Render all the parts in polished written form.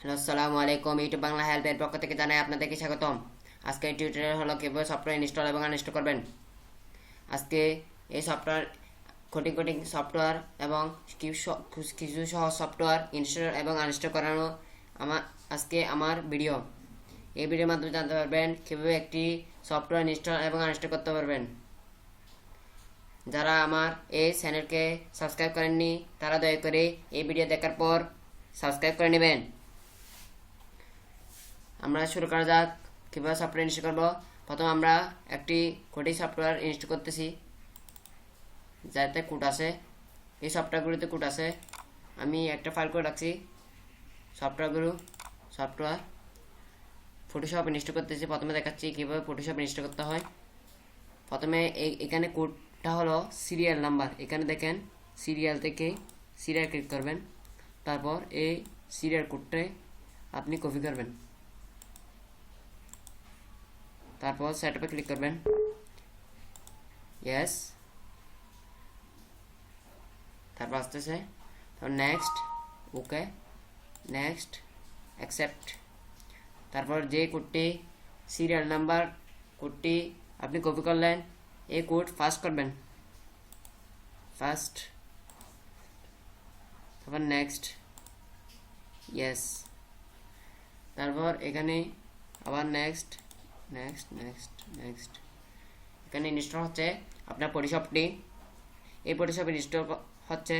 Hello, আসসালামু আলাইকুম। YouTube Bangla হেল্পের পক্ষ থেকে জানাই আপনাদেরকে স্বাগতম। আজকে টিউটোরিয়াল হলো কিভাবে সফটওয়্যার ইনস্টল এবং আনইনস্টল করবেন। আজকে এই সফটওয়্যার কঠিন কঠিন সফটওয়্যার এবং কিছু সহজ সফটওয়্যার ইনস্টল এবং আনইনস্টল করানো আজকে আমার ভিডিও। এই ভিডিওর মাধ্যমে জানতে পারবেন কিভাবে একটি সফটওয়্যার ইনস্টল এবং আনইনস্টল করতে পারবেন। যারা আমার এই চ্যানেলকে সাবস্ক্রাইব করেননি তারা দয়া করে এই ভিডিও দেখার পর সাবস্ক্রাইব করে নেবেন। আমরা শুরু করা যাক কীভাবে সফটওয়্যার ইনস্টল করব। প্রথম আমরা একটি কঠিন সফটওয়্যার ইনস্টল করতেছি যাতে কোড আছে। এই সফটওয়্যারগুলোতে কোড আছে। আমি একটা ফাইল করে রাখছি সফটওয়্যার ফটোশপ ইনস্টল করতেছি। প্রথমে দেখাচ্ছি কীভাবে ফটোশপ ইনস্টল করতে হয়। প্রথমে এখানে কোডটা হলো সিরিয়াল নাম্বার। এখানে দেখেন সিরিয়াল থেকে সিরিয়াল ক্লিক করবেন, তারপর এই সিরিয়াল কোডটাই আপনি কপি করবেন, তারপর সেটআপে ক্লিক করবেন। ইয়েস, তারপর আসতেছে, তারপর নেক্সট, ওকে, নেক্সট, অ্যাকসেপ্ট। তারপর যে কোডটি সিরিয়াল নাম্বার কোডটি আপনি কপি করলেন এই কোড ফার্স্ট করবেন, ফার্স্ট, তারপর নেক্সট, ইয়েস, তারপর এখানে আবার নেক্সট নেক্সট নেক্সট নেক্সট। এখানে ইনস্টল হচ্ছে আপনার ফটোশপটি। এই ফটোশপ ইনস্টল হচ্ছে,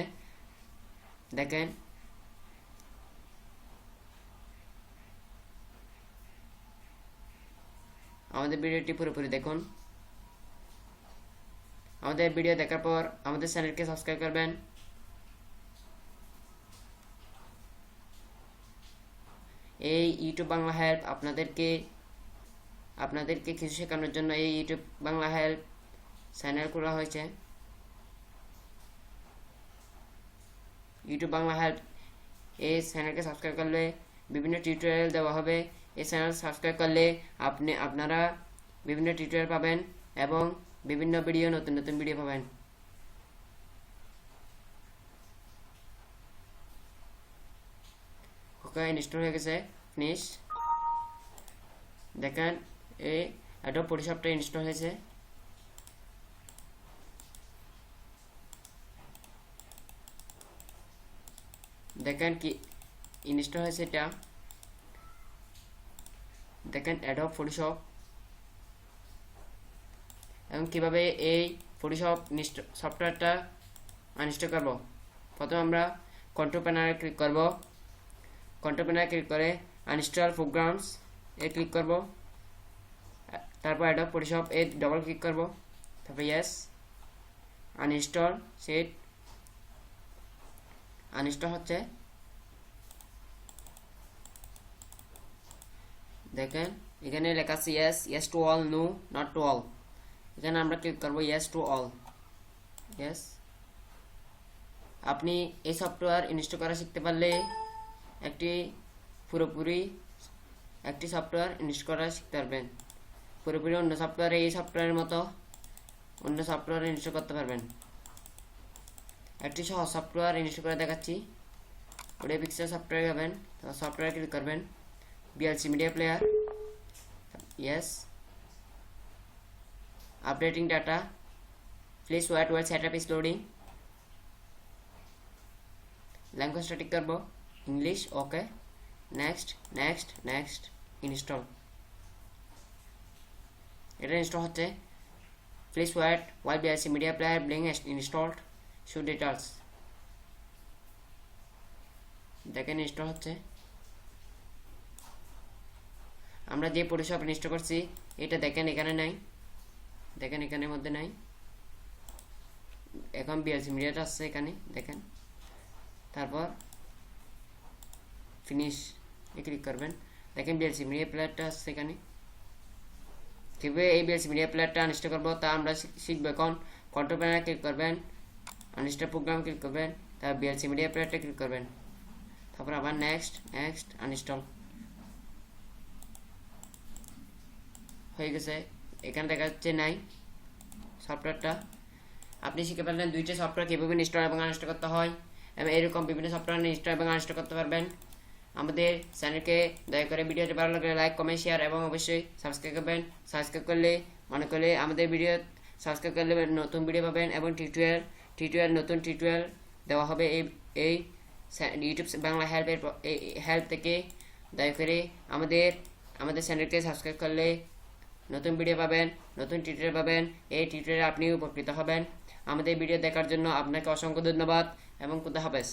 দেখেন আমাদের ভিডিওটি পুরোপুরি দেখুন। আমাদের ভিডিও দেখার পর আমাদের চ্যানেলকে সাবস্ক্রাইব করবেন। এই ইউটিউব বাংলা হেল্প আপনাদেরকে কিছু শেখানোর জন্য এই ইউটিউব বাংলা হেল্প চ্যানেল খোলা হয়েছে। ইউটিউব বাংলা হেল্প এই চ্যানেলকে সাবস্ক্রাইব করলে বিভিন্ন টিউটোরিয়াল দেওয়া হবে। এই চ্যানেল সাবস্ক্রাইব করলে আপনারা বিভিন্ন টিউটোরিয়াল পাবেন এবং বিভিন্ন ভিডিও, নতুন নতুন ভিডিও পাবেন। ওকে, ইনস্টল হয়ে গেছে, ফিনিশ। দেখেন এই অ্যাডোব ফটোশপটা ইনস্টল হয়েছে। দেখেন কি ইনস্টল হয়েছে, এটা দেখেন অ্যাডোব ফটোশপ। এবং কিভাবে এই ফটোশপ সফটওয়্যারটা আনইনস্টল করব। প্রথমে আমরা কন্ট্রোল প্যানেলে ক্লিক করব। কন্ট্রোল প্যানেলে ক্লিক করে আনইনস্টল প্রোগ্রামস এ ক্লিক করব। তারপর অ্যাডোব ফটোশপ এ ডবল ক্লিক করব। তারপর ইয়েস, আনইনস্টল সেট আনইনস্টল হচ্ছে। দেখেন এখানে লেখা আছে yes, yes to all, no not to all. এখানে আমরা ক্লিক করব ইয়েস টু অল। ইয়েস, আপনি এই সফটওয়্যার ইনস্টল করা শিখতে পারলে পুরোপুরি একটি সফটওয়্যার ইনস্টল করা শিখতে পারবেন। পুরোপুরি অন্য সফটওয়্যারে এই সফটওয়্যারের মতো অন্য সফটওয়্যার ইনস্টল করতে পারবেন। একটি সহজ সফটওয়্যার ইনস্টল করে দেখাচ্ছি। ওটা পিক্সেল সফটওয়্যার যাবেন, সফটওয়্যার ক্লিক করবেন, VLC media player, yes, updating data, please wait while setup is loading. ল্যাঙ্গুয়েজটা ঠিক করব English, okay, next next next, install. এটা ইনস্টল হচ্ছে। Please wait while VLC media player being installed, show details. দেখেন install হচ্ছে। আমরা যে ফটোশপ ইনস্টল করছি এটা দেখেন এখানে নাই, দেখেন এখানের মধ্যে নাই। এখন ভিএলসি মিডিয়াটা আসছে এখানে, দেখেন। তারপর ফিনিশ এ ক্লিক করবেন। দেখেন ভিএলসি মিডিয়া প্লেয়ারটা আসছে এখানে। কীভাবে এই ভিএলসি মিডিয়া প্লেয়ারটা আনইনস্টল করবো তা আমরা শিখবো। এখন কন্ট্রোল প্যানেলে ক্লিক করবেন, আনইনস্টল প্রোগ্রাম ক্লিক করবেন, তারপর ভিএলসি মিডিয়া প্লেয়ারটা ক্লিক করবেন, তারপর আবার নেক্সট নেক্সট, আনইনস্টল হয়ে গেছে। এখানে দেখা যাচ্ছে নাই সফটওয়্যারটা। আপনি শিখে পারলেন দুইটা সফটওয়্যার কীভাবে ইনস্টল এবং আনইনস্টল করতে হয়, এবং এরকম বিভিন্ন সফটওয়্যার ইনস্টল এবং আনইনস্টল করতে পারবেন। আমাদের চ্যানেলকে দয়া করে ভিডিওটি ভালো লাগলে লাইক কমেন্ট শেয়ার এবং অবশ্যই সাবস্ক্রাইব করবেন। সাবস্ক্রাইব করলে মনে করলে আমাদের ভিডিও সাবস্ক্রাইব করলে নতুন ভিডিও পাবেন এবং নতুন টিউটোরিয়াল দেওয়া হবে এই ইউটিউব বাংলা হেল্প থেকে। দয়া করে আমাদের চ্যানেলকে সাবস্ক্রাইব করলে নতুন ভিডিও পাবেন, নতুন টিউটোরিয়াল পাবেন। এই টিউটোরিয়ালে আপনি উপকৃত হবেন। আমাদের ভিডিও দেখার জন্য আপনাকে অসংখ্য ধন্যবাদ এবং খুদা হাফেজ।